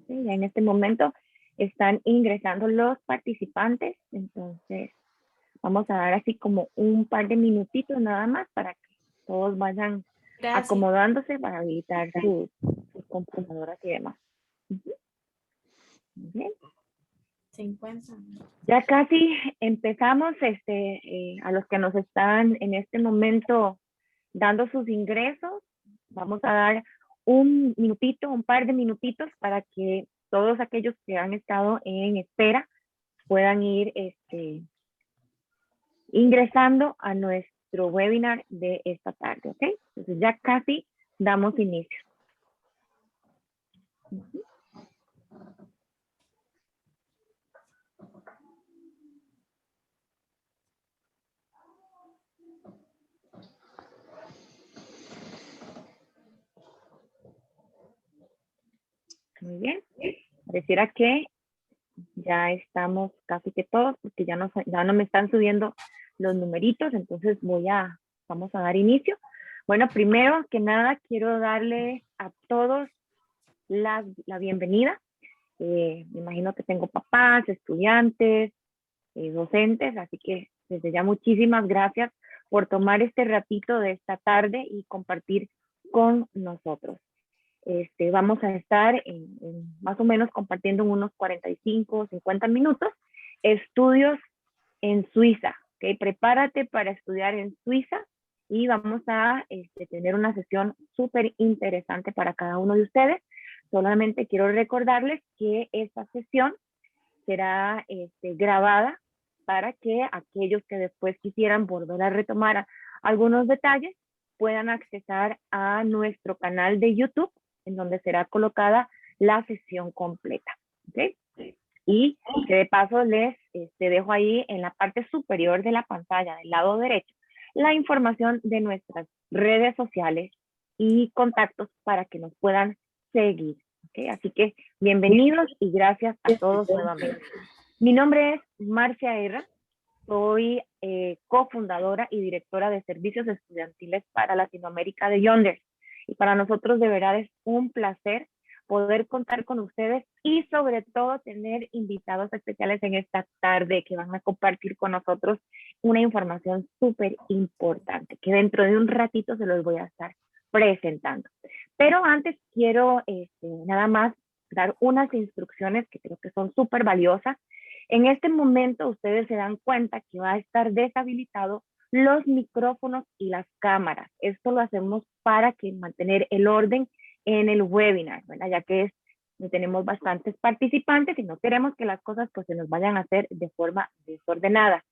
Sí, en este momento están ingresando los participantes, entonces vamos a dar así como un par de minutitos nada más para que todos vayan acomodándose para habilitar sus computadoras y demás. Muy bien. 50. Ya casi empezamos, a los que nos están en este momento dando sus ingresos, vamos a dar un minutito, un par de minutitos para que todos aquellos que han estado en espera puedan ir ingresando a nuestro webinar de esta tarde, ¿ok? Entonces ya casi damos inicio. Muy bien. Pareciera que ya estamos casi que todos, porque ya no me están subiendo los numeritos, entonces vamos a dar inicio. Bueno, primero que nada quiero darle a todos la bienvenida. Me imagino que tengo papás, estudiantes, docentes, así que desde ya muchísimas gracias por tomar este ratito de esta tarde y compartir con nosotros. Vamos a estar más o menos compartiendo en unos 45 o 50 minutos estudios en Suiza. ¿Okay? Prepárate para estudiar en Suiza y vamos a tener una sesión súper interesante para cada uno de ustedes. Solamente quiero recordarles que esta sesión será grabada para que aquellos que después quisieran volver a retomar algunos detalles puedan accesar a nuestro canal de YouTube, en donde será colocada la sesión completa. ¿Okay? Y que de paso les dejo ahí en la parte superior de la pantalla, del lado derecho, la información de nuestras redes sociales y contactos para que nos puedan seguir. ¿Okay? Así que bienvenidos y gracias a todos nuevamente. Mi nombre es Marcia Herra, soy cofundadora y directora de servicios estudiantiles para Latinoamérica de Yonder. Y para nosotros de verdad es un placer poder contar con ustedes y sobre todo tener invitados especiales en esta tarde que van a compartir con nosotros una información súper importante que dentro de un ratito se los voy a estar presentando. Pero antes quiero nada más dar unas instrucciones que creo que son súper valiosas. En este momento ustedes se dan cuenta que va a estar deshabilitado los micrófonos y las cámaras. Esto lo hacemos para mantener el orden en el webinar, ¿verdad? Ya que tenemos bastantes participantes y no queremos que las cosas pues se nos vayan a hacer de forma desordenada.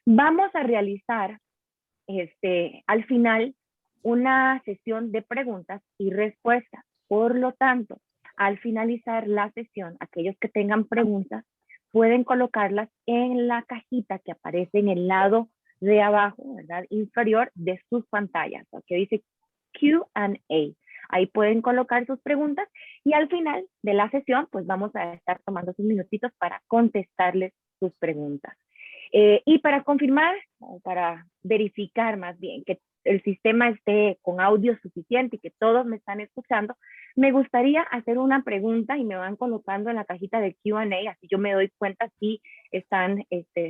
Vamos a realizar al final una sesión de preguntas y respuestas. Por lo tanto, al finalizar la sesión, aquellos que tengan preguntas pueden colocarlas en la cajita que aparece en el lado de abajo, ¿verdad? Inferior de sus pantallas, que dice Q&A. Ahí pueden colocar sus preguntas y al final de la sesión, pues vamos a estar tomando sus minutitos para contestarles sus preguntas. Y para confirmar, o para verificar más bien que el sistema esté con audio suficiente y que todos me están escuchando, me gustaría hacer una pregunta y me van colocando en la cajita de Q&A, así yo me doy cuenta si están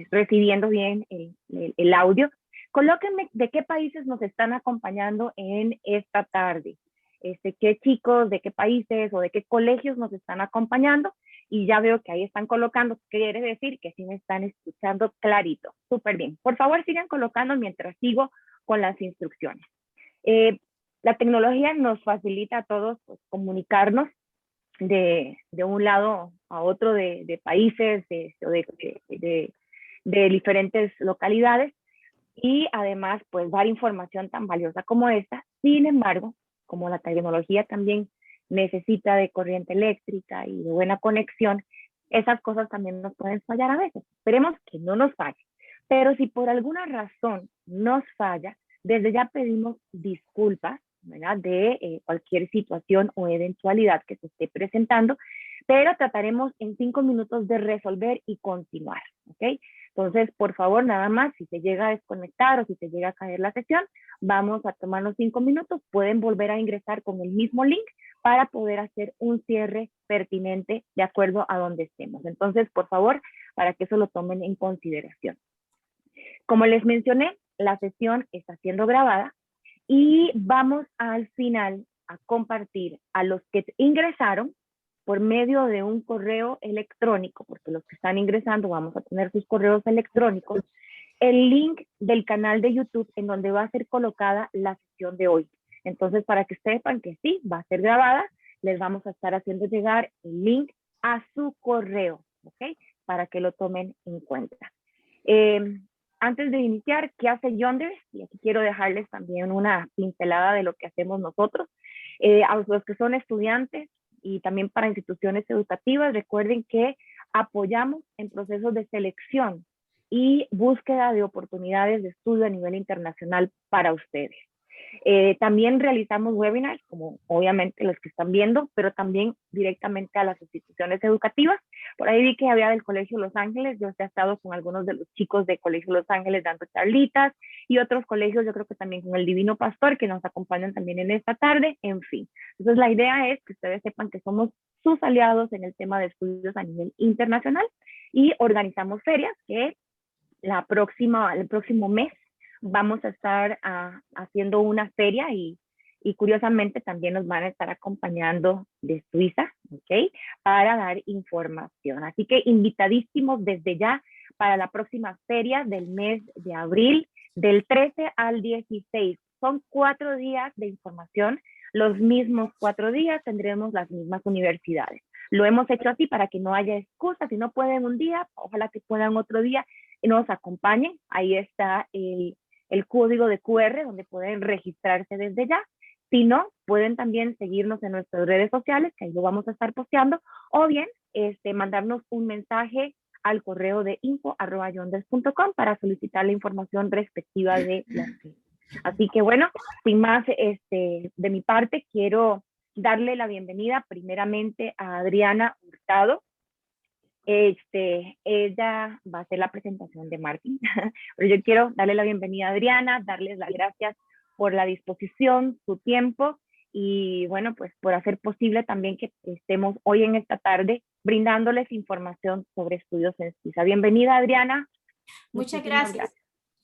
recibiendo bien el audio. Colóquenme de qué países nos están acompañando en esta tarde. Qué chicos, de qué países o de qué colegios nos están acompañando. Y ya veo que ahí están colocando, quiere decir que sí me están escuchando clarito. Súper bien. Por favor, sigan colocando mientras sigo con las instrucciones. La tecnología nos facilita a todos pues, comunicarnos de un lado a otro de países, de diferentes localidades y además pues dar información tan valiosa como esta. Sin embargo, como la tecnología también necesita de corriente eléctrica y de buena conexión, esas cosas también nos pueden fallar a veces. Esperemos que no nos falle. Pero si por alguna razón nos falla, desde ya pedimos disculpas, ¿verdad? De cualquier situación o eventualidad que se esté presentando, pero trataremos en 5 minutos de resolver y continuar, ¿ok? Entonces, por favor, nada más, si se llega a desconectar o si se llega a caer la sesión, vamos a tomar los 5 minutos, pueden volver a ingresar con el mismo link para poder hacer un cierre pertinente de acuerdo a donde estemos. Entonces, por favor, para que eso lo tomen en consideración. Como les mencioné, la sesión está siendo grabada y vamos al final a compartir a los que ingresaron por medio de un correo electrónico, porque los que están ingresando vamos a tener sus correos electrónicos, el link del canal de YouTube en donde va a ser colocada la sesión de hoy. Entonces, para que sepan que sí, va a ser grabada, les vamos a estar haciendo llegar el link a su correo, ¿ok? Para que lo tomen en cuenta. Antes de iniciar, ¿qué hace Yonder? Y aquí quiero dejarles también una pincelada de lo que hacemos nosotros. A los que son estudiantes y también para instituciones educativas, recuerden que apoyamos en procesos de selección y búsqueda de oportunidades de estudio a nivel internacional para ustedes. También realizamos webinars, como obviamente los que están viendo, pero también directamente a las instituciones educativas. Por ahí vi que había del Colegio Los Ángeles, yo he estado con algunos de los chicos de Colegio Los Ángeles dando charlitas y otros colegios, yo creo que también con el Divino Pastor, que nos acompañan también en esta tarde, en fin. Entonces la idea es que ustedes sepan que somos sus aliados en el tema de estudios a nivel internacional y organizamos ferias que el próximo mes vamos a estar haciendo una feria y curiosamente también nos van a estar acompañando de Suiza, ¿ok? Para dar información. Así que invitadísimos desde ya para la próxima feria del mes de abril, del 13 al 16. Son 4 días de información. Los mismos 4 días tendremos las mismas universidades. Lo hemos hecho así para que no haya excusas. Si no pueden un día, ojalá que puedan otro día y nos acompañen. Ahí está el código de QR donde pueden registrarse desde ya. Si no, pueden también seguirnos en nuestras redes sociales, que ahí lo vamos a estar posteando, o bien mandarnos un mensaje al correo de info@yonders.com para solicitar la información respectiva de las fechas. Así que bueno, sin más de mi parte, quiero darle la bienvenida primeramente a Adriana Hurtado. Ella va a hacer la presentación de Martín, pero yo quiero darle la bienvenida a Adriana, darles las gracias por la disposición, su tiempo y bueno, pues por hacer posible también que estemos hoy en esta tarde brindándoles información sobre estudios en Suiza. Bienvenida, Adriana. Muchas gracias.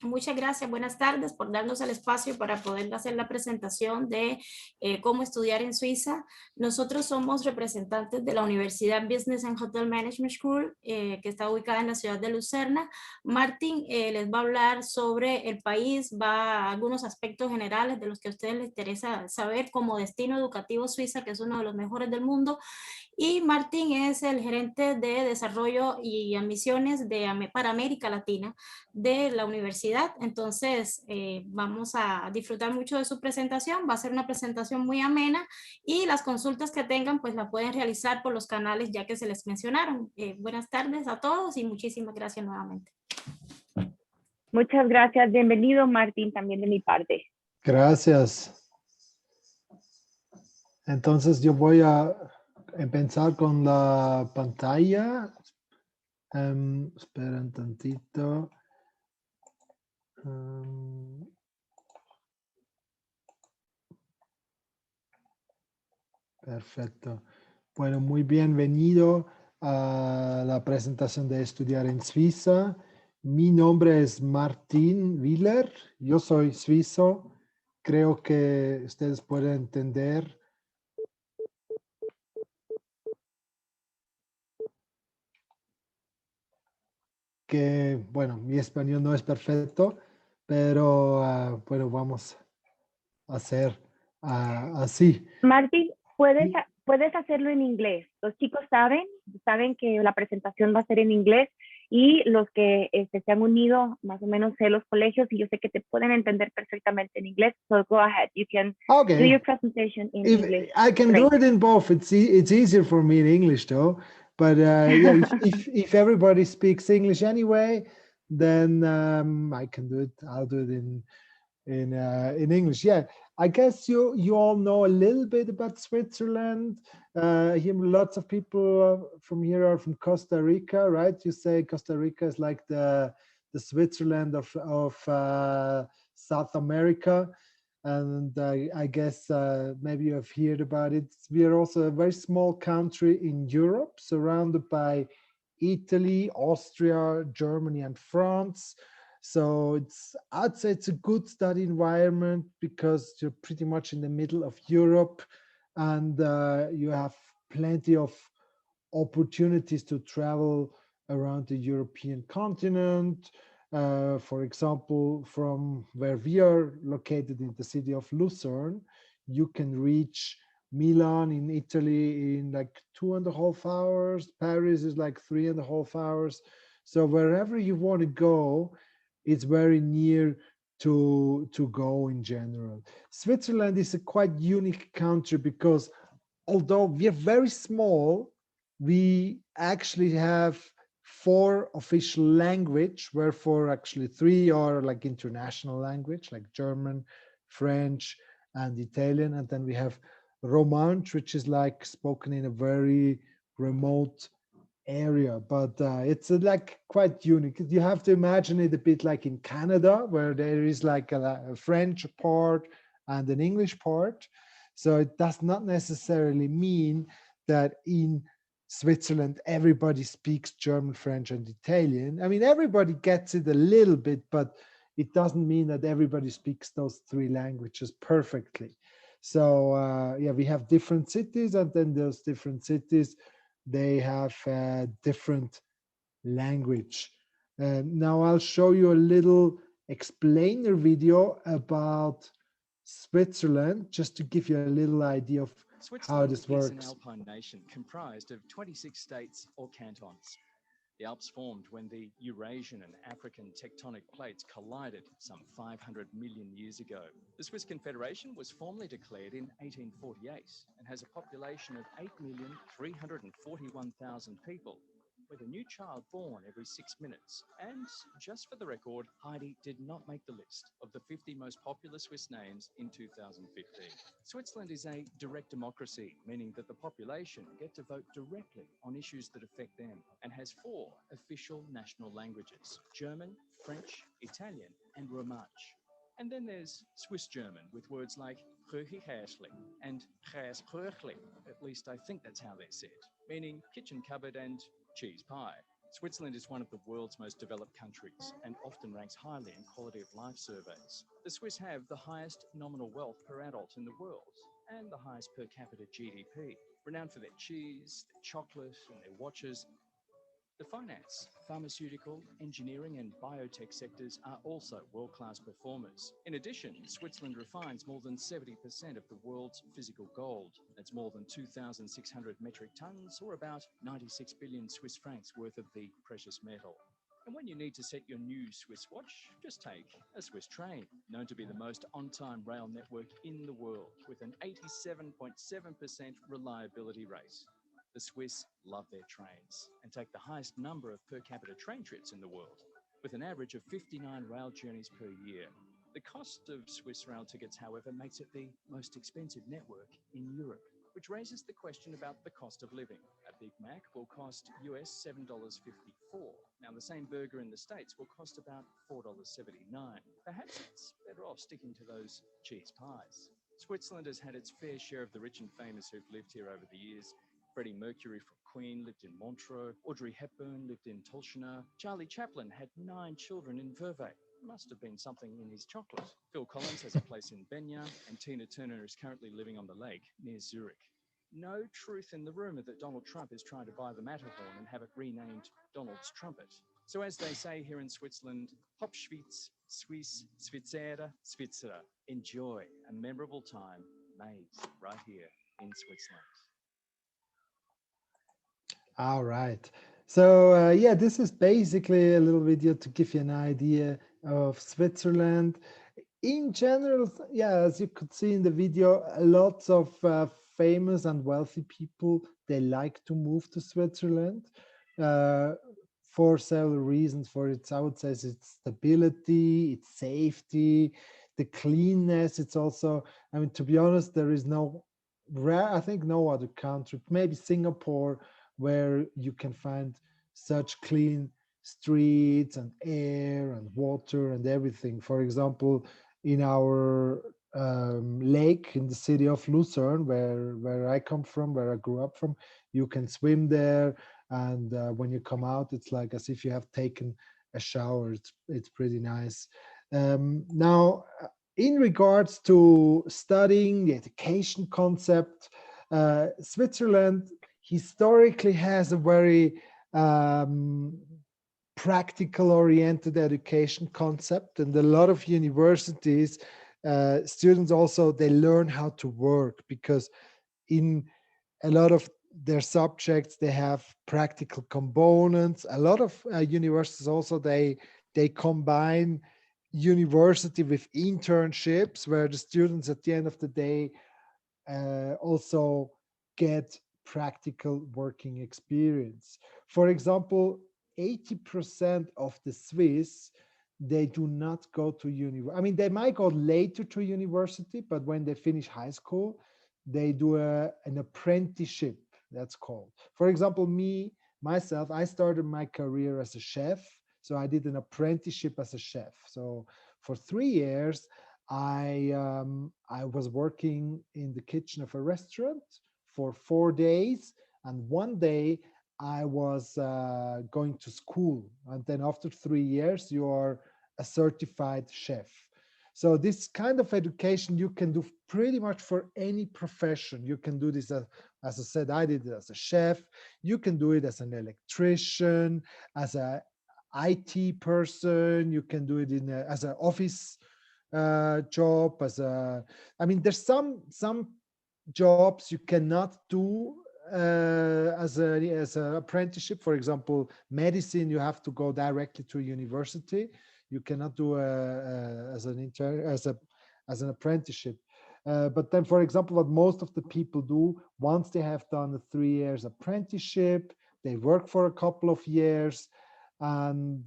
Muchas gracias, buenas tardes por darnos el espacio para poder hacer la presentación de cómo estudiar en Suiza. Nosotros somos representantes de la Universidad Business and Hotel Management School, que está ubicada en la ciudad de Lucerna. Martín les va a hablar sobre el país, va a algunos aspectos generales de los que a ustedes les interesa saber como destino educativo Suiza, que es uno de los mejores del mundo. Y Martín es el gerente de desarrollo y admisiones para América Latina de la universidad. Entonces vamos a disfrutar mucho de su presentación. Va a ser una presentación muy amena y las consultas que tengan pues la pueden realizar por los canales ya que se les mencionaron. Buenas tardes a todos y muchísimas gracias nuevamente. Muchas gracias. Bienvenido, Martín, también de mi parte. Gracias. Entonces yo voy a empezar con la pantalla. Espera un tantito. Perfecto. Bueno, muy bienvenido a la presentación de Estudiar en Suiza. Mi nombre es Martín Willer. Yo soy suizo. Creo que ustedes pueden entender que, bueno, mi español no es perfecto, pero bueno, vamos a hacer así. Martín, puedes hacerlo en inglés. Los chicos saben que la presentación va a ser en inglés y los que se han unido más o menos sé los colegios y yo sé que te pueden entender perfectamente en inglés. So go ahead, you can do your presentation in English. I can do it in both. It's easier for me in English though. But yeah, if everybody speaks English anyway, then I can do it. I'll do it in English. Yeah, I guess you all know a little bit about Switzerland. Here, lots of people from here are from Costa Rica, right? You say Costa Rica is like the Switzerland of South America. And I guess maybe you have heard about it. We are also a very small country in Europe, surrounded by Italy, Austria, Germany, and France. So I'd say it's a good study environment because you're pretty much in the middle of Europe, and you have plenty of opportunities to travel around the European continent. For example, from where we are located in the city of Lucerne, you can reach Milan in Italy in like 2.5 hours. Paris is like 3.5 hours. So wherever you want to go, it's very near to go in general. Switzerland is a quite unique country because although we are very small, we actually have 4 official language, wherefore actually 3 are like international language, like German, French, and Italian. And then we have Romansh, which is like spoken in a very remote area, but it's like quite unique. You have to imagine it a bit like in Canada, where there is like a French part and an English part. So it does not necessarily mean that in Switzerland everybody speaks German, French, and Italian. I mean, everybody gets it a little bit, but it doesn't mean that everybody speaks those 3 languages perfectly. So yeah, we have different cities, and then those different cities, they have different language. Now I'll show you a little explainer video about Switzerland, just to give you a little idea of how this works. Switzerland is an alpine nation comprised of 26 states or cantons. The Alps formed when the Eurasian and African tectonic plates collided some 500 million years ago. The Swiss Confederation was formally declared in 1848 and has a population of 8,341,000 people, with a new child born every 6 minutes. And just for the record, Heidi did not make the list of the 50 most popular Swiss names in 2015. Switzerland is a direct democracy, meaning that the population get to vote directly on issues that affect them, and has 4 official national languages: German, French, Italian, and Romansh. And then there's Swiss German, with words like Röchli and Käsbröchli. At least I think that's how they're said, meaning kitchen cupboard and cheese pie. Switzerland is one of the world's most developed countries and often ranks highly in quality of life surveys. The Swiss have the highest nominal wealth per adult in the world and the highest per capita GDP, renowned for their cheese, their chocolate, and their watches. The finance, pharmaceutical, engineering, and biotech sectors are also world-class performers. In addition, Switzerland refines more than 70% of the world's physical gold. That's more than 2,600 metric tons, or about 96 billion Swiss francs worth of the precious metal. And when you need to set your new Swiss watch, just take a Swiss train, known to be the most on-time rail network in the world, with an 87.7% reliability rate. The Swiss love their trains and take the highest number of per capita train trips in the world, with an average of 59 rail journeys per year. The cost of Swiss rail tickets, however, makes it the most expensive network in Europe, which raises the question about the cost of living. A Big Mac will cost US $7.54. Now, the same burger in the States will cost about $4.79. Perhaps it's better off sticking to those cheese pies. Switzerland has had its fair share of the rich and famous who've lived here over the years. Freddie Mercury from Queen lived in Montreux. Audrey Hepburn lived in Tulshina. Charlie Chaplin had 9 children in Vevey. Must have been something in his chocolate. Phil Collins has a place in Benya, and Tina Turner is currently living on the lake near Zurich. No truth in the rumour that Donald Trump is trying to buy the Matterhorn and have it renamed Donald's Trumpet. So as they say here in Switzerland, Hop Schweiz, Swiss, Svizzera, Svizzera. Enjoy a memorable time made right here in Switzerland. All right. So yeah, this is basically a little video to give you an idea of Switzerland. In general, yeah, as you could see in the video, lots of famous and wealthy people, they like to move to Switzerland for several reasons. For its, I would say, its stability, its safety. the cleanness. It's also, I mean, to be honest, there is I think no other country, maybe Singapore, where you can find such clean streets and air and water and everything. For example, in our lake in the city of Lucerne, where I come from, where I grew up from, you can swim there, and when you come out, it's like as if you have taken a shower. It's pretty nice. Now, in regards to studying the education concept, Switzerland historically has a very practical oriented education concept, and a lot of universities, students also, they learn how to work, because in a lot of their subjects they have practical components. A lot of universities also, they combine university with internships, where the students at the end of the day also get practical working experience. For example, 80% of the Swiss, they do not go to university. I mean, they might go later to university, but when they finish high school, they do an apprenticeship, that's called. For example, myself, I started my career as a chef. So I did an apprenticeship as a chef. So for 3 years, I was working in the kitchen of a restaurant for 4 days, and 1 day I was going to school. And then after 3 years, you are a certified chef. So this kind of education you can do pretty much for any profession. You can do this, as I said, I did it as a chef. You can do it as an electrician, as a IT person. You can do it as an office job. I mean, there's some jobs you cannot do as an apprenticeship. For example, medicine, you have to go directly to university. You cannot do as an intern, as an apprenticeship. But then, for example, what most of the people do, once they have done a 3 years apprenticeship, they work for a couple of years, and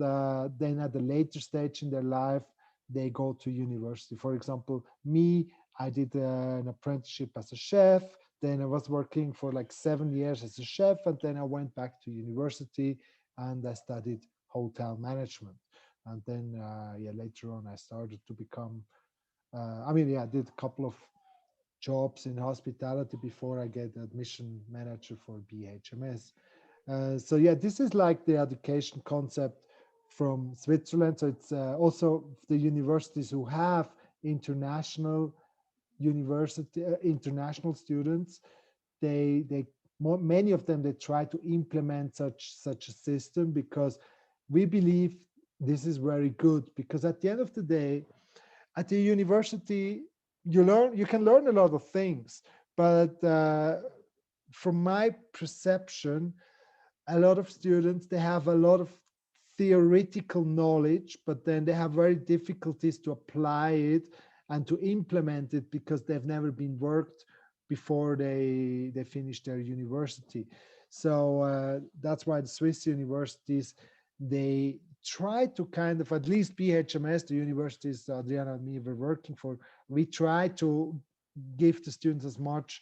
then at a later stage in their life, they go to university. For example, me, I did an apprenticeship as a chef. Then I was working for like 7 years as a chef, and then I went back to university and I studied hotel management. And then, later on, I started to become, I did a couple of jobs in hospitality before I get admission manager for BHMS. This is like the education concept from Switzerland. So it's also the universities who have international international students. Many of them, they try to implement such a system, because we believe this is very good. Because at the end of the day, at the university, you can learn a lot of things, but from my perception, a lot of students, they have a lot of theoretical knowledge, but then they have very difficulties to apply it and to implement it, because they've never been worked before they finish their university. So that's why the Swiss universities, they try to kind of, at least BHMS, the universities Adriana and me were working for, we try to give the students as much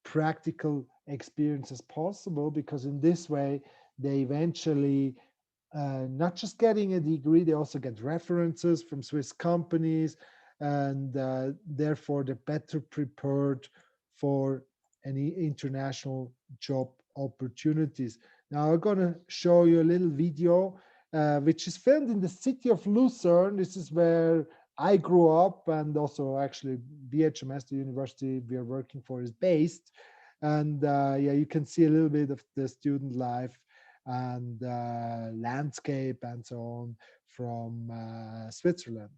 practical experience as possible, because in this way they eventually not just getting a degree, they also get references from Swiss companies, and therefore they're better prepared for any international job opportunities. Now I'm going to show you a little video which is filmed in the city of Lucerne. This is where I grew up, and also actually BHMS, the university we are working for, is based. And you can see a little bit of the student life and landscape and so on from Switzerland.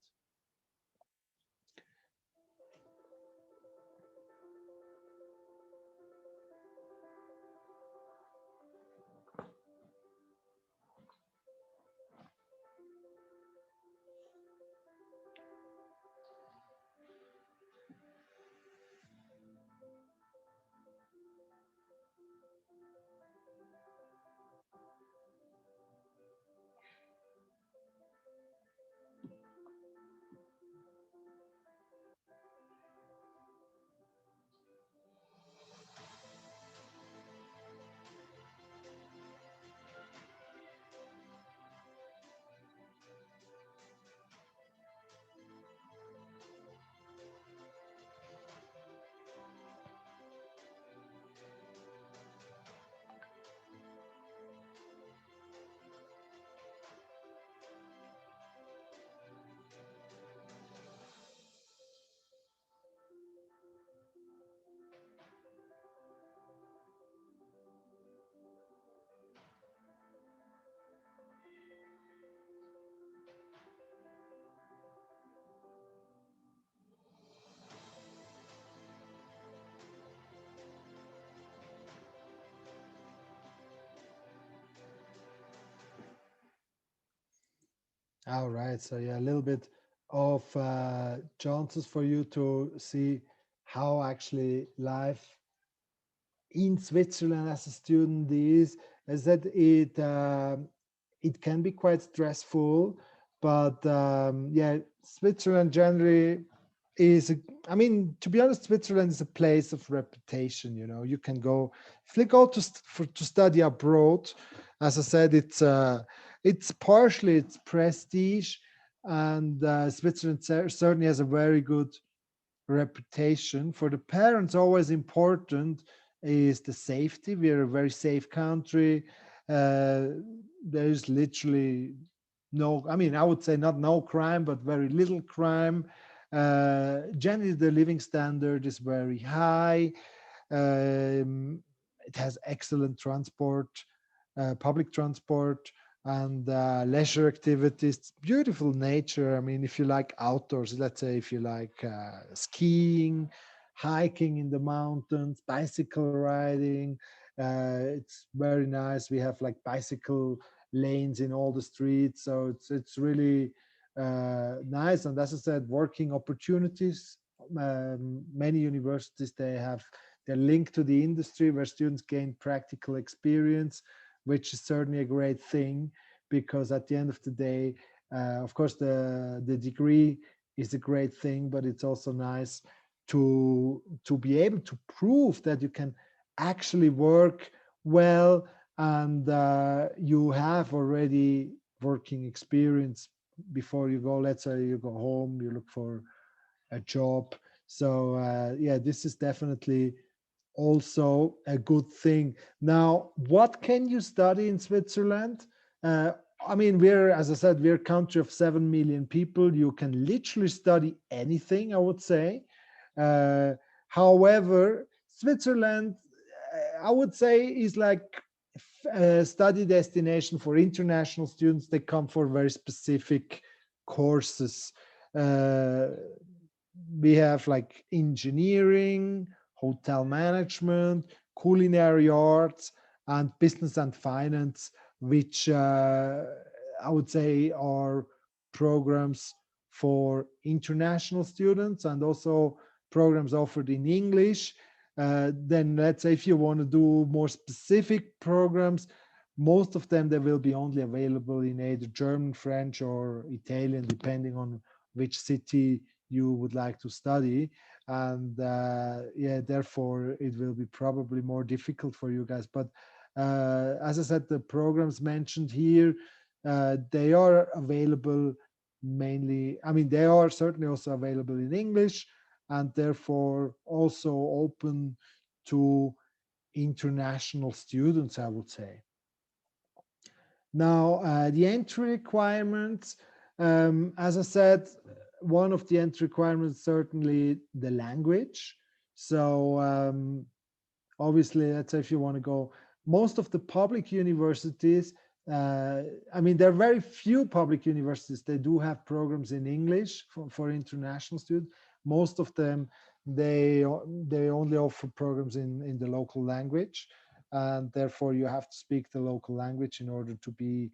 All right, so yeah, a little bit of chances for you to see how actually life in Switzerland as a student is that it can be quite stressful, but yeah, Switzerland generally is I mean, to be honest, Switzerland is a place of reputation. You know, you can go if you go to study abroad. As I said, it's partially it's prestige, and Switzerland certainly has a very good reputation. For the parents, always important is the safety. We are a very safe country. There's literally no, I mean, I would say not no crime, but very little crime. Generally, the living standard is very high. It has excellent transport, public transport, and leisure activities. Beautiful nature. I mean, if you like outdoors, let's say if you like skiing, hiking in the mountains, bicycle riding, it's very nice. We have like bicycle lanes in all the streets, so it's really nice. And as I said, working opportunities. Many universities they're linked to the industry where students gain practical experience, which is certainly a great thing, because at the end of the day, of course, the degree is a great thing, but it's also nice to be able to prove that you can actually work well, and you have already working experience before you go. Let's say you go home, you look for a job. So yeah, this is definitely also a good thing. Now, what can you study in Switzerland? I mean, as I said, we're a country of 7 million people. You can literally study anything, I would say. However, Switzerland, I would say, is like a study destination for international students. They come for very specific courses. We have like engineering, hotel management, culinary arts, and business and finance, which I would say are programs for international students, and also programs offered in English. Then let's say if you want to do more specific programs, most of them they will be only available in either German, French, or Italian, depending on which city you would like to study. And yeah, therefore it will be probably more difficult for you guys. But as I said, the programs mentioned here, they are available mainly, I mean, they are certainly also available in English, and therefore also open to international students, I would say. Now, the entry requirements, as I said, one of the entry requirements certainly the language. So obviously, let's say if you want to go, most of the public universities, I mean, there are very few public universities that do have programs in English for international students. Most of them, they only offer programs in the local language, and therefore you have to speak the local language in order to be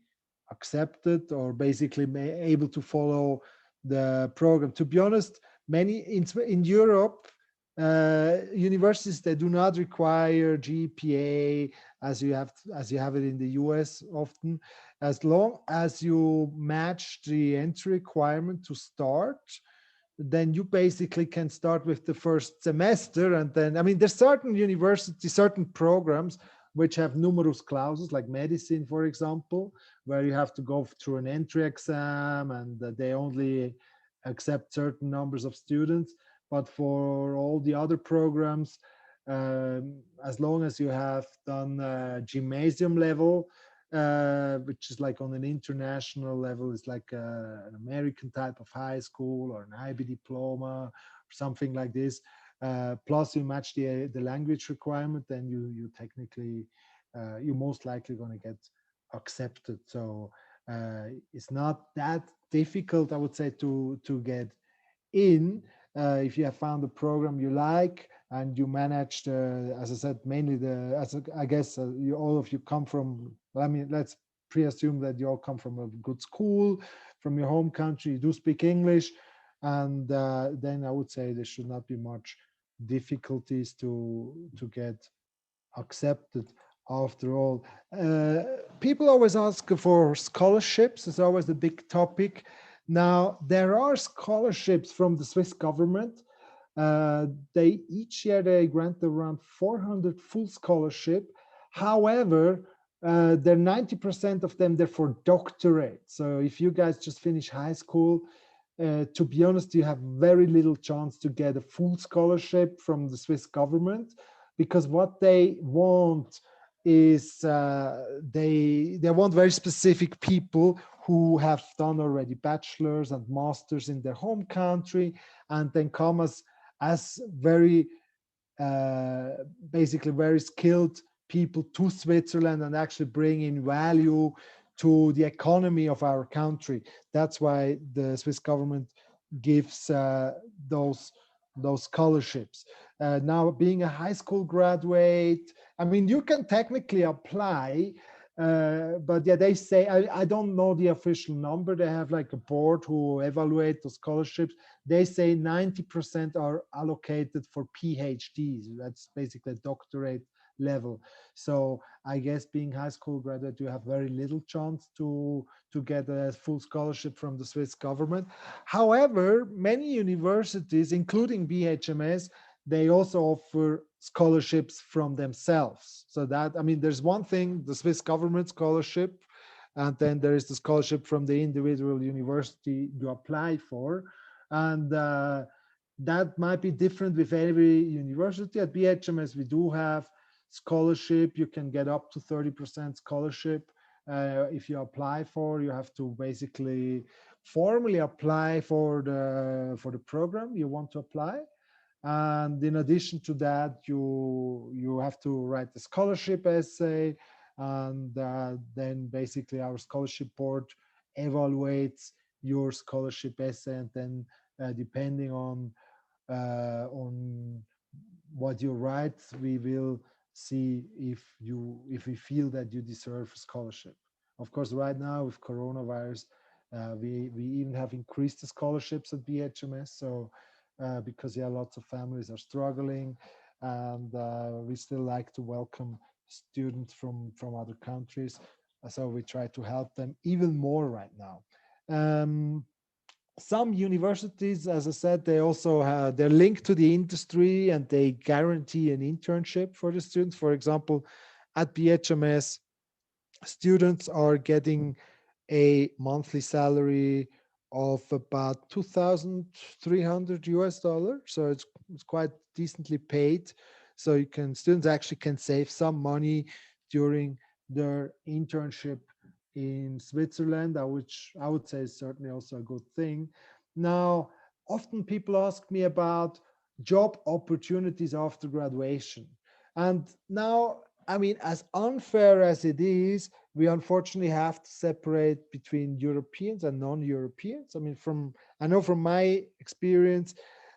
accepted, or basically able to follow the program. To be honest, many in Europe, universities that do not require GPA as you have it in the US often, as long as you match the entry requirement to start, then you basically can start with the first semester. And then, I mean, there's certain universities, certain programs which have numerus clausus, like medicine, for example, where you have to go through an entry exam, and they only accept certain numbers of students. But for all the other programs, as long as you have done gymnasium level, which is like on an international level, it's like an American type of high school or an IB diploma or something like this. Plus you match the language requirement, then you technically, you're most likely going to get accepted. So it's not that difficult, I would say, to get in. If you have found a program you like and you managed, as I said, mainly I guess all of you come from, I mean, let's pre-assume that you all come from a good school, from your home country, you do speak English, and then I would say there should not be much difficulties to get accepted after all. People always ask for scholarships. It's always a big topic. Now, there are scholarships from the Swiss government. Each year they grant around 400 full scholarship. However, they're 90% of them, they're for doctorate. So if you guys just finish high school, to be honest, you have very little chance to get a full scholarship from the Swiss government, because what they want is they want very specific people who have done already bachelor's and master's in their home country, and then come as very basically very skilled people to Switzerland and actually bring in value to the economy of our country. That's why the Swiss government gives those scholarships. Now, being a high school graduate, I mean, you can technically apply, but yeah, they say, I don't know the official number. They have like a board who evaluate the scholarships. They say 90% are allocated for PhDs. That's basically a doctorate level. So I guess being high school graduate, you have very little chance to get a full scholarship from the Swiss government. However, many universities, including BHMS, they also offer scholarships from themselves. So that, I mean, there's one thing, the Swiss government scholarship, and then there is the scholarship from the individual university you apply for. And that might be different with every university. At BHMS, we do have scholarship. You can get up to 30% scholarship. If you apply for, you have to basically formally apply for the program you want to apply. And in addition to that, you have to write the scholarship essay, and then basically our scholarship board evaluates your scholarship essay, and then depending on what you write, we will see if we feel that you deserve a scholarship. Of course, right now with coronavirus, we even have increased the scholarships at BHMS. So because yeah, lots of families are struggling, and we still like to welcome students from other countries. So we try to help them even more right now. Some universities, as I said, they also have, they're linked to the industry, and they guarantee an internship for the students. For example, at BHMS, students are getting a monthly salary of about 2,300 US dollars. So it's quite decently paid. So students actually can save some money during their internship in Switzerland, which I would say is certainly also a good thing. Now, often people ask me about job opportunities after graduation. And now, I mean, as unfair as it is, we unfortunately have to separate between Europeans and non-Europeans. I mean, I know from my experience,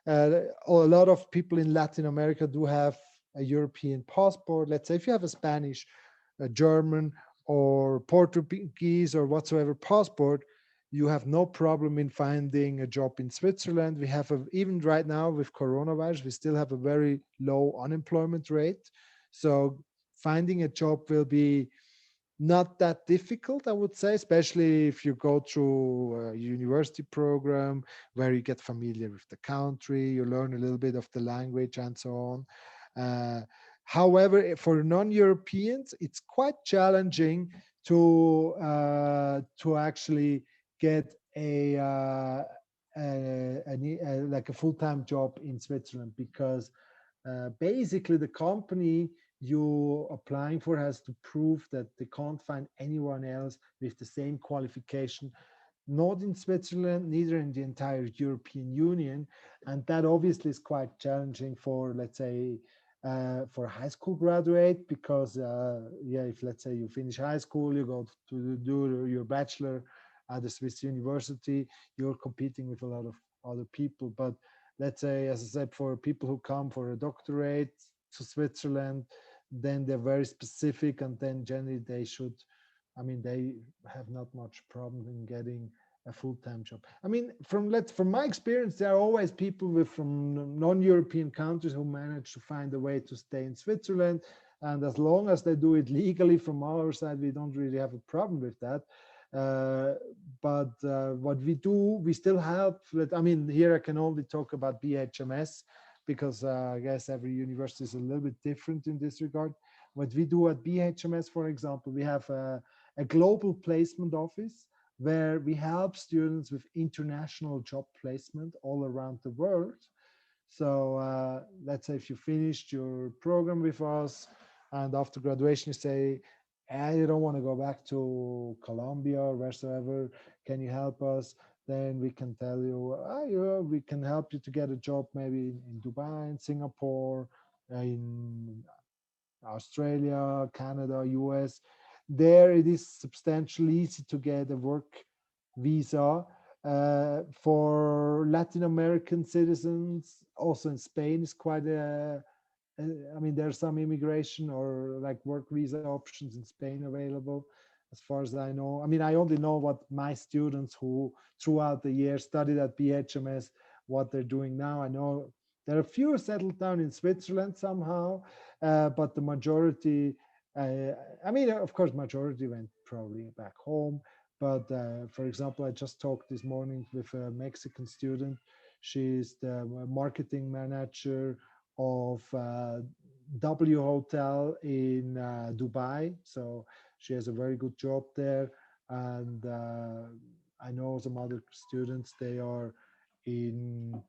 a lot of people in Latin America do have a European passport. Let's say if you have a Spanish, a German, or Portuguese or whatsoever passport, you have no problem in finding a job in Switzerland. We have, even right now with coronavirus, we still have a very low unemployment rate. So finding a job will be not that difficult, I would say, especially if you go through a university program where you get familiar with the country, you learn a little bit of the language and so on. However, for non-Europeans, it's quite challenging to actually get like a full-time job in Switzerland, because basically the company you applying for has to prove that they can't find anyone else with the same qualification, not in Switzerland, neither in the entire European Union. And that obviously is quite challenging for, let's say, for a high school graduate, because yeah, if let's say you finish high school, you go to do your bachelor at a Swiss university, you're competing with a lot of other people. But let's say, as I said, for people who come for a doctorate to Switzerland, then they're very specific, and then generally they should, I mean, they have not much problem in getting a full-time job. I mean, from my experience, there are always people from non-European countries who manage to find a way to stay in Switzerland. And as long as they do it legally from our side, we don't really have a problem with that. But what we do, we still help. I mean, here I can only talk about BHMS because I guess every university is a little bit different in this regard. What we do at BHMS, for example, we have a global placement office where we help students with international job placement all around the world. So let's say if you finished your program with us and after graduation you say, I don't want to go back to Colombia or wheresoever, can you help us? Then we can tell you, we can help you to get a job maybe in Dubai, in Singapore, in Australia, Canada, US. There it is substantially easy to get a work visa. For Latin American citizens, also in Spain is quite I mean, there's some immigration or like work visa options in Spain available, as far as I know. I mean, I only know what my students who throughout the year studied at BHMS, what they're doing now. I know there are a few settled down in Switzerland somehow, but the majority, I mean, of course, majority went probably back home. But for example, I just talked this morning with a Mexican student. She's the marketing manager of W Hotel in Dubai. So she has a very good job there. And I know some other students, they are in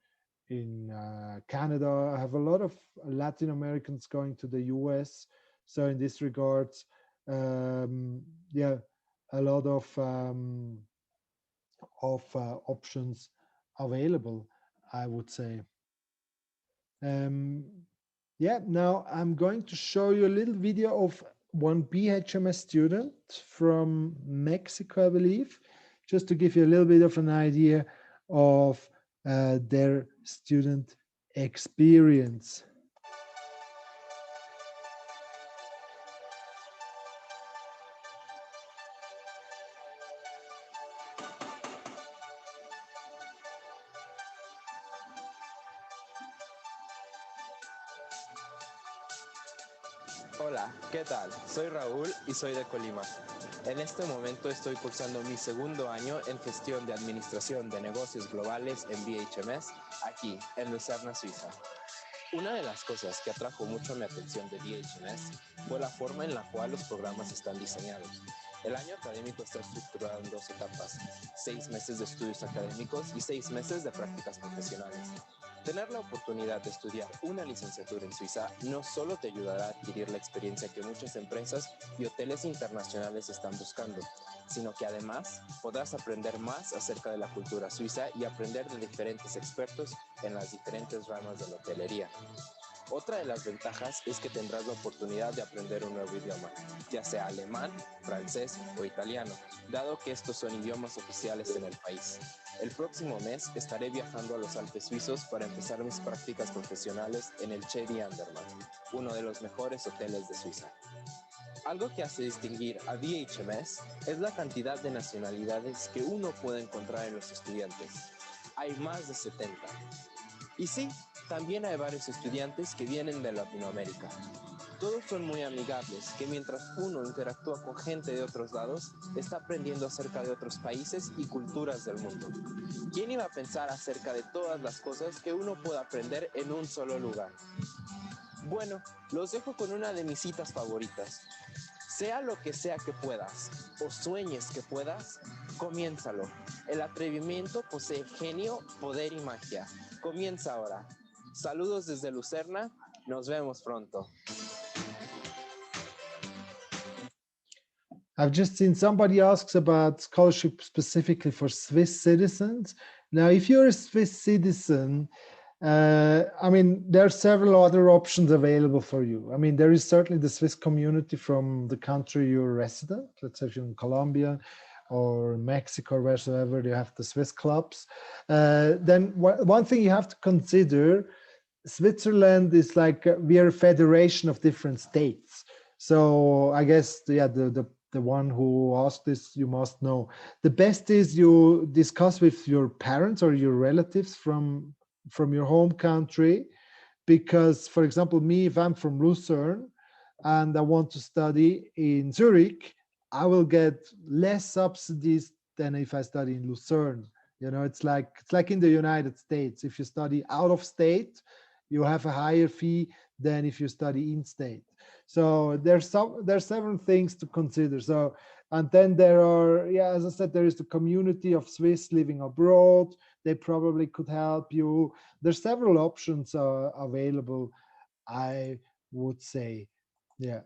Canada. I have a lot of Latin Americans going to the US. So in this regard, yeah, a lot of options available, I would say. Yeah, now I'm going to show you a little video of one BHMS student from Mexico, I believe, just to give you a little bit of an idea of their student experience. Hola, ¿qué tal? Soy Raúl y soy de Colima. En este momento estoy cursando mi segundo año en gestión de administración de negocios globales en BHMS, aquí en Lucerna, Suiza. Una de las cosas que atrajo mucho mi atención de BHMS fue la forma en la cual los programas están diseñados. El año académico está estructurado en 2 etapas, 6 meses de estudios académicos y 6 meses de prácticas profesionales. Tener la oportunidad de estudiar una licenciatura en Suiza no solo te ayudará a adquirir la experiencia que muchas empresas y hoteles internacionales están buscando, sino que además podrás aprender más acerca de la cultura suiza y aprender de diferentes expertos en las diferentes ramas de la hotelería. Otra de las ventajas es que tendrás la oportunidad de aprender un nuevo idioma, ya sea alemán, francés o italiano, dado que estos son idiomas oficiales en el país. El próximo mes estaré viajando a los Alpes suizos para empezar mis prácticas profesionales en el Chedi Andermatt, uno de los mejores hoteles de Suiza. Algo que hace distinguir a BHMS es la cantidad de nacionalidades que uno puede encontrar en los estudiantes. Hay más de 70. Y sí, también hay varios estudiantes que vienen de Latinoamérica. Todos son muy amigables, que mientras uno interactúa con gente de otros lados, está aprendiendo acerca de otros países y culturas del mundo. ¿Quién iba a pensar acerca de todas las cosas que uno puede aprender en un solo lugar? Bueno, los dejo con una de mis citas favoritas. Sea lo que sea que puedas, o sueñes que puedas, comiénzalo. El atrevimiento posee genio, poder y magia. Comienza ahora. Saludos desde Lucerna. Nos vemos pronto. I've just seen somebody asks about scholarship specifically for Swiss citizens. Now, if you're a Swiss citizen, I mean, there are several other options available for you. I mean, there is certainly the Swiss community from the country you're resident. Let's say if you're in Colombia or Mexico or wherever, you have the Swiss clubs. Then one thing you have to consider, Switzerland is like, we are a federation of different states. So I guess, yeah, the the one who asked this, you must know. The best is you discuss with your parents or your relatives from your home country, because, for example, me, if I'm from Lucerne and I want to study in Zurich, I will get less subsidies than if I study in Lucerne. You know, it's like in the United States. If you study out of state, you have a higher fee than if you study in state. So there's several things to consider. So, and then there are, yeah, as I said, there is the community of Swiss living abroad. They probably could help you. There's several options available, I would say. Yeah.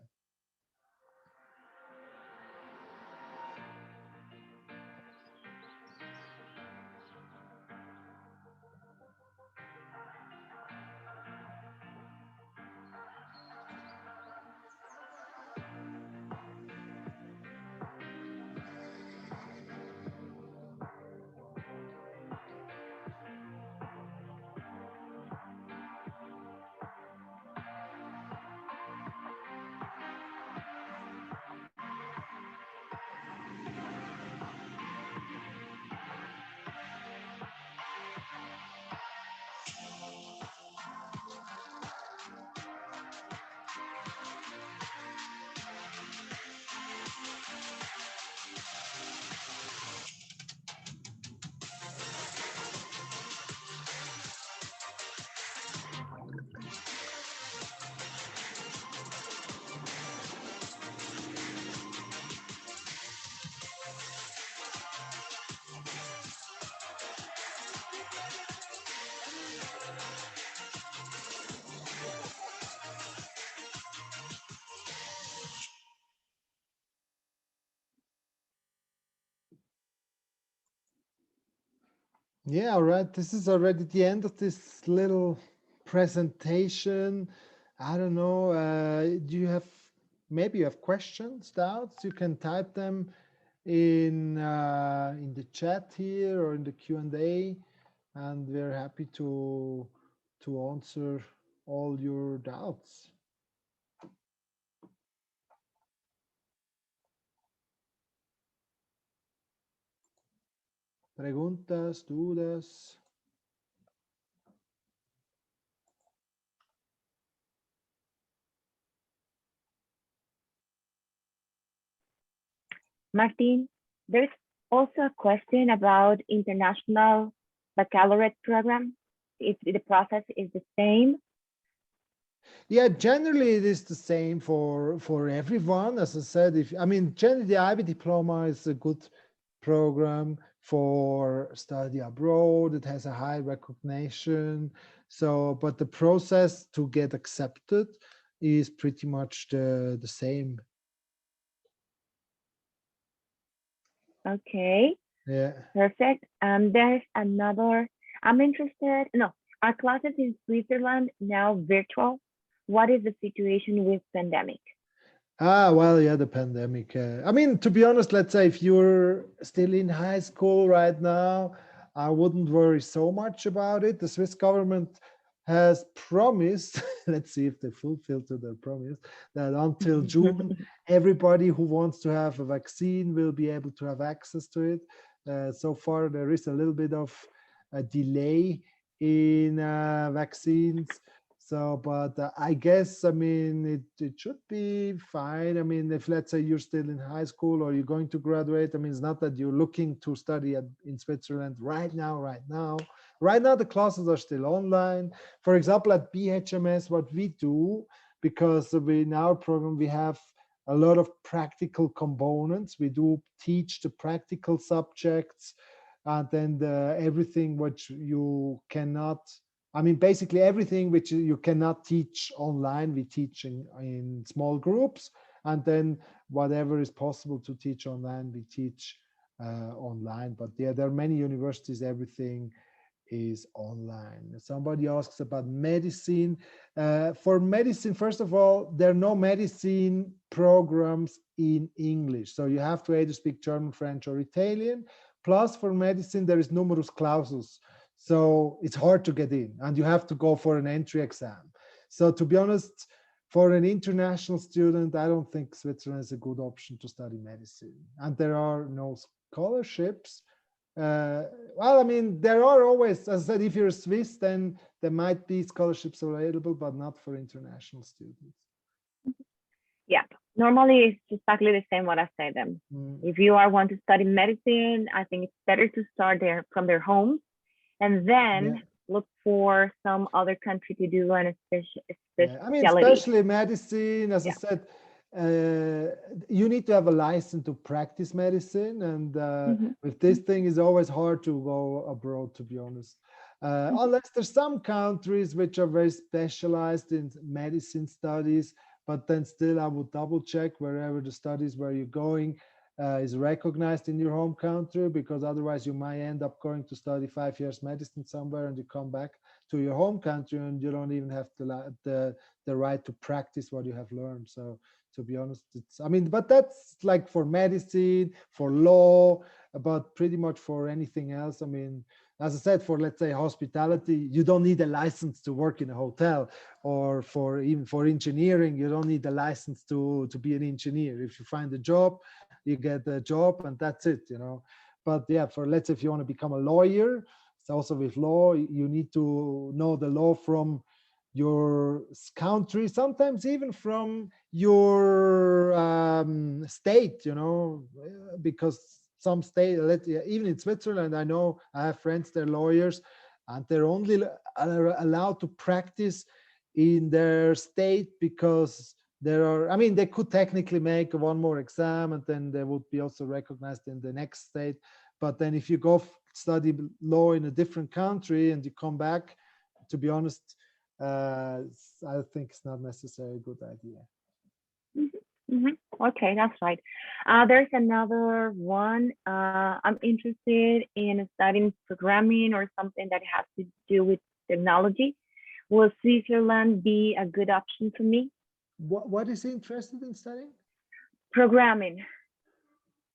Yeah, all right. This is already the end of this little presentation. I don't know. Do you have, maybe you have questions, doubts? You can type them in the chat here or in the Q&A, and we're happy to answer all your doubts. Preguntas, dudas. Martin, there's also a question about international baccalaureate program. If the process is the same. Yeah, generally it is the same for everyone. As I said, generally the IB diploma is a good program for study abroad. It has a high recognition. So, but the process to get accepted is pretty much the same. Okay. Yeah. Perfect. There's another, I'm interested, no, are classes in Switzerland now virtual? What is the situation with pandemic? Well, yeah, the pandemic. To be honest, let's say if you're still in high school right now, I wouldn't worry so much about it. The Swiss government has promised, let's see if they fulfill to their promise, that until June, everybody who wants to have a vaccine will be able to have access to it. So far, there is a little bit of a delay in vaccines. So, but I guess, it should be fine. If let's say you're still in high school or you're going to graduate, it's not that you're looking to study in Switzerland right now. Right now, the classes are still online. For example, at BHMS, what we do, because in our program, we have a lot of practical components. We do teach the practical subjects, and then everything which you cannot, basically everything which you cannot teach online, we teach in small groups. And then whatever is possible to teach online, we teach online. But yeah, there are many universities, everything is online. Somebody asks about medicine. For medicine, first of all, there are no medicine programs in English. So you have to either speak German, French, or Italian. Plus, for medicine, there is numerus clausus. So it's hard to get in, and you have to go for an entry exam. So to be honest, for an international student, I don't think Switzerland is a good option to study medicine. And there are no scholarships. Well, I mean, there are always, as I said, if you're a Swiss, then there might be scholarships available, but not for international students. Yeah, normally it's exactly the same what I said. If you want to study medicine, I think it's better to start there from their home and then look for some other country to do an specialty. I mean, especially medicine, as I said, you need to have a license to practice medicine, and with this thing, it's always hard to go abroad, to be honest. Unless there's some countries which are very specialized in medicine studies, but then still I would double check wherever the studies where you're going is recognized in your home country, because otherwise you might end up going to study 5 years medicine somewhere and you come back to your home country and you don't even have the right to practice what you have learned. So to be honest, I mean, but that's like for medicine, for law, but pretty much for anything else. I mean, as I said, for, let's say, hospitality, you don't need a license to work in a hotel, or even for engineering, you don't need a license to be an engineer. If you find a job, you get a job and that's it, you know. But yeah, for, let's say, if you want to become a lawyer, so also with law, you need to know the law from your country, sometimes even from your state, you know, because some state, even in Switzerland, I know I have friends, they're lawyers, and they're only allowed to practice in their state because there are, I mean, they could technically make one more exam and then they would be also recognized in the next state. But then if you go study law in a different country and you come back, to be honest, I think it's not necessarily a good idea. Okay, that's right. There's another one. I'm interested in studying programming or something that has to do with technology. Will Switzerland be a good option for me? What is he interested in studying? Programming.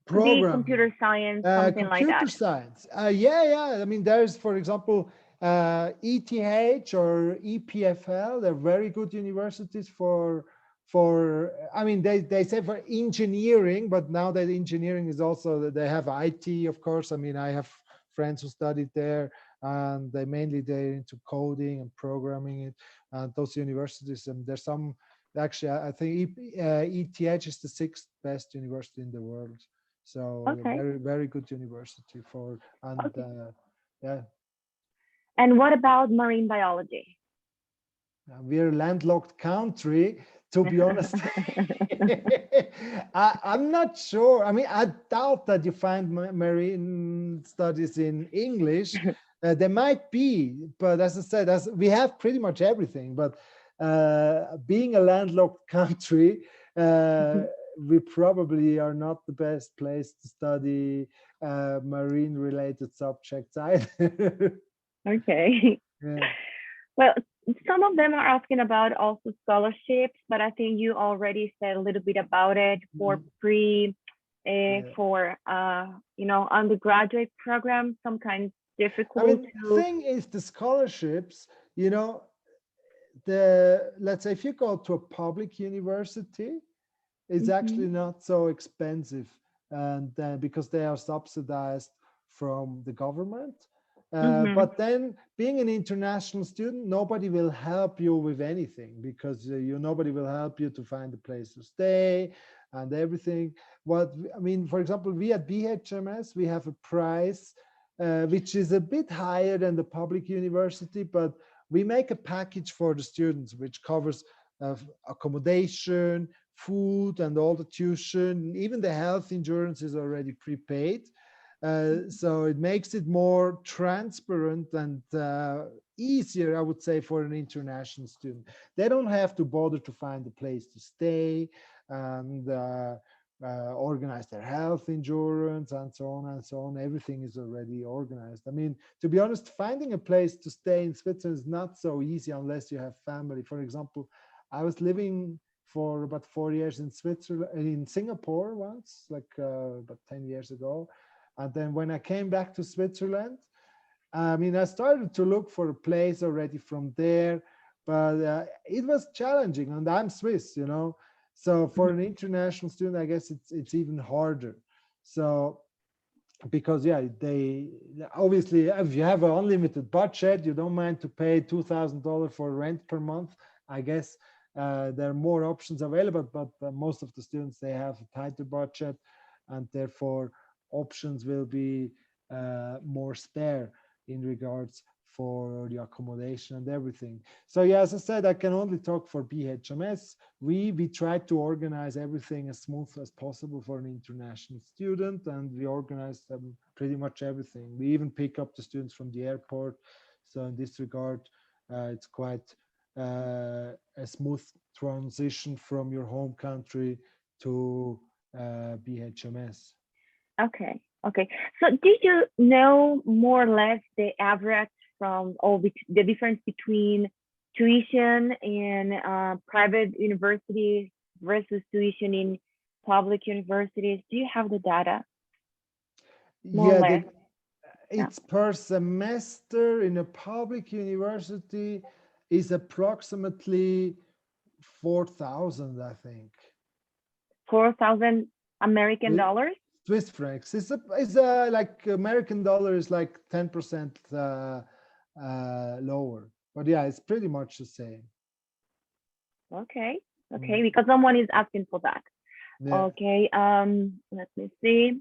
Computer science, something like that. Computer science. Yeah. I mean, there's, for example, ETH or EPFL. They're very good universities for I mean, they say for engineering, but now that engineering is also, they have IT, of course. I mean, I have friends who studied there, and they're into coding and programming it. And those universities, and there's some, actually, I think ETH is the 6th best university in the world. So very, very good university for, and yeah. And what about marine biology? We're a landlocked country, to be honest. I'm not sure. I mean, I doubt that you find marine studies in English. There might be, but as I said, we have pretty much everything. But being a landlocked country, we probably are not the best place to study marine-related subjects either. Okay. Yeah. Well, some of them are asking about also scholarships, but I think you already said a little bit about it for for undergraduate programs, some kind of difficult. I mean, the thing is, the scholarships, you know, let's say if you go to a public university, it's actually not so expensive, and because they are subsidized from the government. But then being an international student, nobody will help you with anything, because nobody will help you to find a place to stay and everything. I mean, for example, we at BHMS, we have a price which is a bit higher than the public university, but we make a package for the students which covers accommodation, food, and all the tuition. Even the health insurance is already prepaid. So it makes it more transparent and easier, I would say, for an international student. They don't have to bother to find a place to stay and organize their health insurance and so on and so on. Everything is already organized. I mean, to be honest, finding a place to stay in Switzerland is not so easy unless you have family. For example, I was living for about 4 years in Singapore once, like about 10 years ago. And then when I came back to Switzerland, I mean, I started to look for a place already from there but it was challenging, and I'm Swiss, you know. So for an international student, I guess it's even harder. So because yeah, they obviously, if you have an unlimited budget, you don't mind to pay $2,000 for rent per month. I guess there are more options available, but most of the students, they have a tighter budget, and therefore options will be more spare in regards for the accommodation and everything. So yeah, as I said, I can only talk for BHMS. We try to organize everything as smooth as possible for an international student, and we organize them pretty much everything. We even pick up the students from the airport. So in this regard, it's quite a smooth transition from your home country to BHMS. Okay. Okay. So did you know more or less the average from the difference between tuition in private universities versus tuition in public universities? Do you have the data? More or less. It's per semester in a public university is approximately 4,000, I think. 4,000 American dollars? Swiss francs. It's like American dollar is like 10% lower, but yeah, it's pretty much the same. Okay. Okay, because someone is asking for that. Yeah. Okay. Let me see.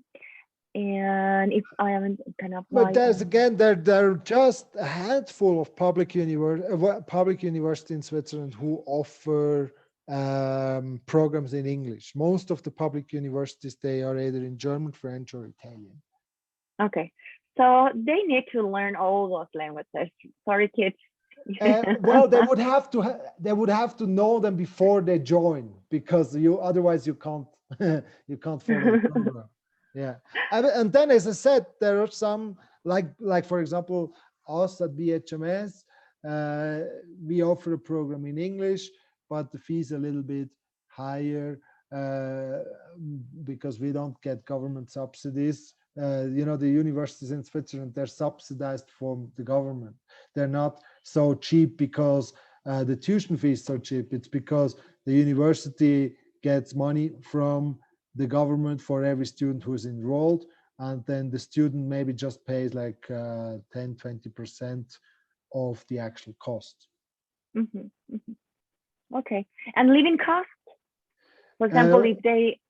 And if I haven't kind of. But there's again, there are just a handful of public university in Switzerland who offer programs in English. Most of the public universities, they are either in German, French, or Italian. Okay, so they need to learn all those languages. Sorry, kids. Well, they would have to know them before they join, because otherwise you can't follow the program. Yeah, and then, as I said, there are some like for example, us at BHMS, we offer a program in English, but the fees a little bit higher because we don't get government subsidies. You know, the universities in Switzerland, they're subsidized from the government. They're not so cheap because the tuition fee is so cheap. It's because the university gets money from the government for every student who is enrolled, and then the student maybe just pays like 10-20% of the actual cost. Okay, and living costs, for example, if they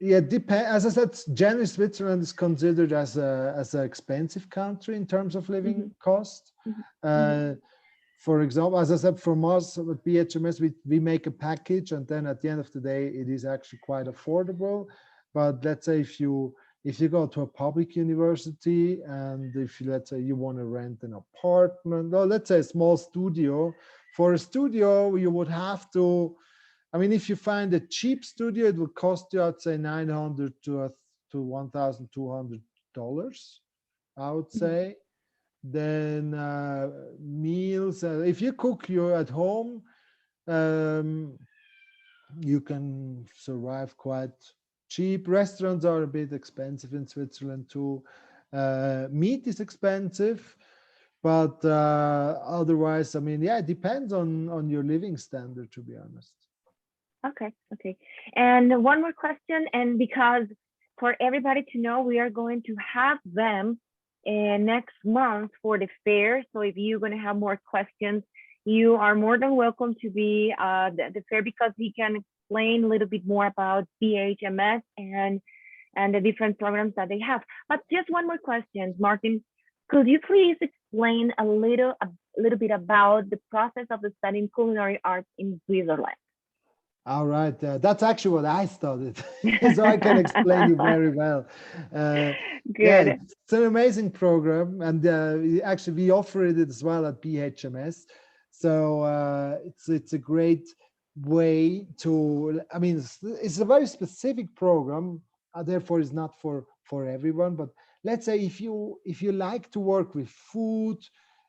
yeah, depend. As I said, generally Switzerland is considered as an expensive country in terms of living cost. For example, as I said, from us at BHMS, we make a package, and then at the end of the day, it is actually quite affordable. But let's say if you go to a public university, and let's say you want to rent an apartment, or let's say a small studio, for a studio you would have to, I mean, if you find a cheap studio, it will cost you, I'd say, $900 to $1,200, I would say. Then meals, if you cook at home, you can survive quite cheap. Restaurants are a bit expensive in Switzerland too. Meat is expensive, but otherwise, I mean, yeah, it depends on your living standard, to be honest. Okay. And one more question, and because for everybody to know, we are going to have them next month for the fair. So if you're going to have more questions, you are more than welcome to be the fair, because he can explain a little bit more about BHMS and the different programs that they have. But just one more question, Martin, could you please explain a little bit about the process of studying culinary arts in Switzerland? All right, that's actually what I studied, so I can explain it very well. Good. Yeah, it's an amazing program, and actually we offer it as well at BHMS. So it's a great way to. I mean, it's a very specific program, therefore it's not for everyone. But let's say if you like to work with food,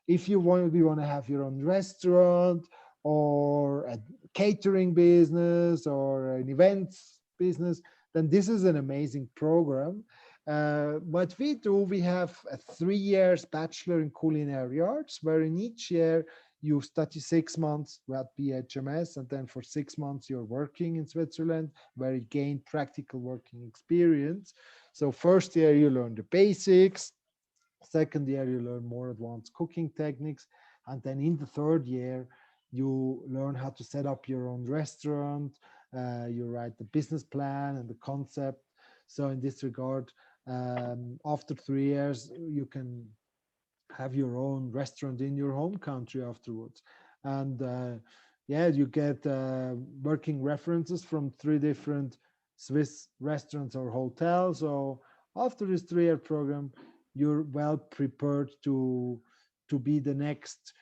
if you want to have your own restaurant, or a catering business, or an events business, then this is an amazing program. What we do, we have a 3 years bachelor in culinary arts, where in each year you study 6 months at BHMS, and then for 6 months you're working in Switzerland, where you gain practical working experience. So first year you learn the basics, second year you learn more advanced cooking techniques, and then in the third year you learn how to set up your own restaurant, you write the business plan and the concept. So in this regard, after 3 years you can have your own restaurant in your home country afterwards. And yeah, you get working references from 3 different Swiss restaurants or hotels. So after this 3-year program, you're well prepared to be the next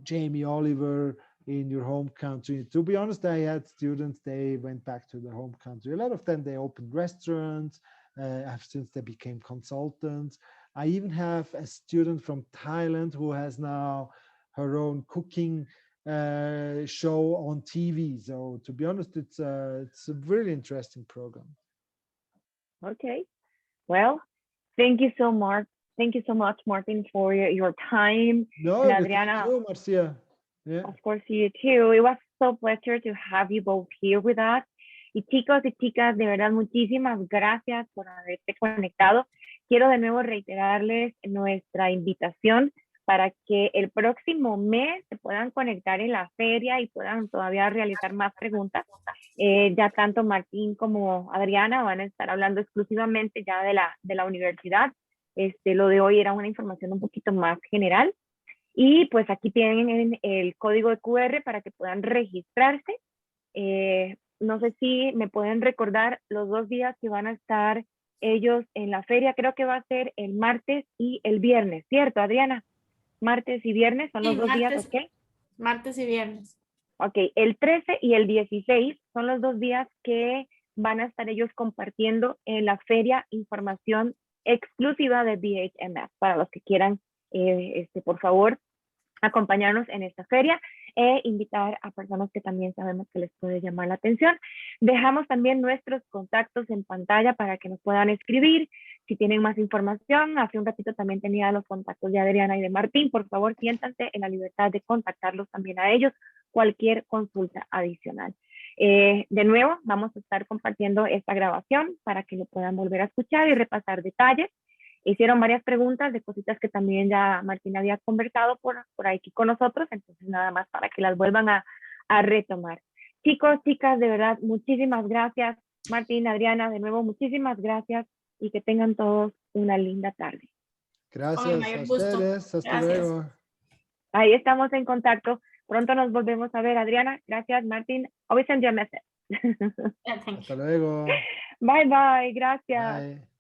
Jamie Oliver in your home country. To be honest, I had students, they went back to their home country. A lot of them, they opened restaurants since they became consultants. I even have a student from Thailand who has now her own cooking show on TV. So to be honest, it's a really interesting program. Okay. Well, thank you so much. Thank you so much, Martin, for your time. No, and but Adriana, you, Marcia. Yeah. of course, you too. It was so pleasure to have you both here with us. Y chicos y chicas, de verdad, muchísimas gracias por haberse conectado. Quiero de nuevo reiterarles nuestra invitación para que el próximo mes se puedan conectar en la feria y puedan todavía realizar más preguntas. Ya tanto Martín como Adriana van a estar hablando exclusivamente ya de la universidad. Lo de hoy era una información un poquito más general. Y pues aquí tienen el código de QR para que puedan registrarse. No sé si me pueden recordar los 2 días que van a estar ellos en la feria. Creo que va a ser el martes y el viernes, ¿cierto, Adriana? Martes y viernes son los 2 días, ¿ok? Martes y viernes. Ok, el 13 y el 16 son los 2 días que van a estar ellos compartiendo en la feria información exclusiva de BHMS. Para los que quieran, por favor, acompañarnos en esta feria e invitar a personas que también sabemos que les puede llamar la atención. Dejamos también nuestros contactos en pantalla para que nos puedan escribir. Si tienen más información, hace un ratito también tenía los contactos de Adriana y de Martín. Por favor, siéntanse en la libertad de contactarlos también a ellos, cualquier consulta adicional. De nuevo, vamos a estar compartiendo esta grabación para que lo puedan volver a escuchar y repasar detalles. Hicieron varias preguntas de cositas que también ya Martín había conversado por aquí con nosotros, entonces nada más para que las vuelvan a retomar. Chicos, chicas, de verdad, muchísimas gracias. Martín, Adriana, de nuevo, muchísimas gracias y que tengan todos una linda tarde. Gracias a ustedes. Hasta luego. Ahí estamos en contacto. Pronto nos volvemos a ver, Adriana. Gracias, Martín. Always send you a message. Hasta luego. Bye, bye. Gracias. Bye.